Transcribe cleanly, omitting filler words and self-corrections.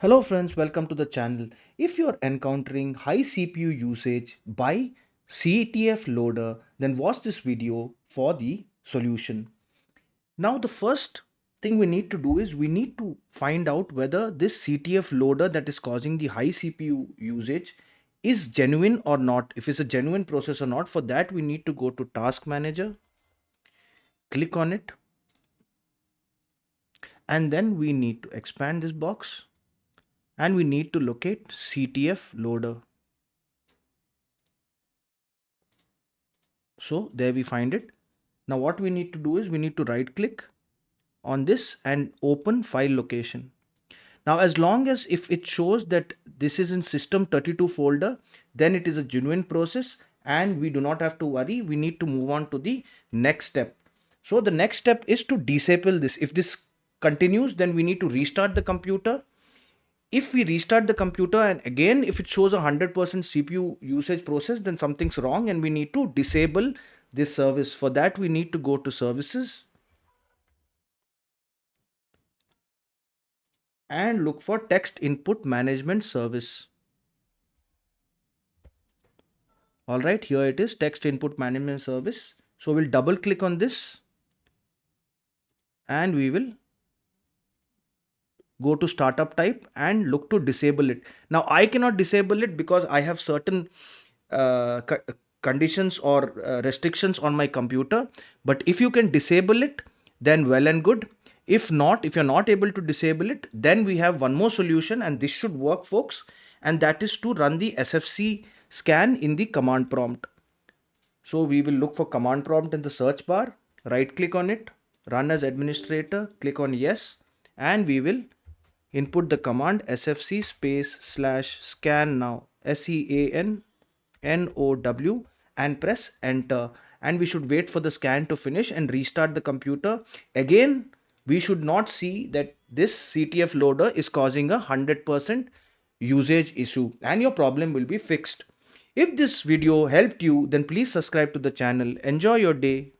Hello friends, welcome to the channel. If you're encountering high CPU usage by CTF Loader, then watch this video for the solution. Now the first thing we need to do is we need to find out whether this CTF Loader that is causing the high CPU usage is genuine or not. If it's a genuine process or not, for that we need to go to Task Manager, click on it, and then we need to expand this box and we need to locate CTF Loader. So there we find it. Now what we need to do is we need to right click on this and open file location. Now as long as if it shows that this is in system32 folder, then it is a genuine process and we do not have to worry. We need to move on to the next step. So the next step is to disable this. If this continues, then we need to restart the computer. If we restart the computer and again if it shows 100% CPU usage process, then something's wrong and we need to disable this service. For that we need to go to services and look for text input management service. All right, here it is, text input management service. So we'll double click on this and we will go to startup type and look to disable it. Now I cannot disable it because I have certain conditions or restrictions on my computer, but if you can disable it, then well and good. If not, if you're not able to disable it, then we have one more solution and this should work folks, and that is to run the SFC scan in the command prompt. So we will look for command prompt in the search bar, right click on it, run as administrator, click on yes, and we will input the command sfc space slash scan now, SEANNOW, and press enter. And we should wait for the scan to finish and restart the computer. Again, we should not see that this CTF loader is causing a 100% usage issue and your problem will be fixed. If this video helped you, then please subscribe to the channel. Enjoy your day.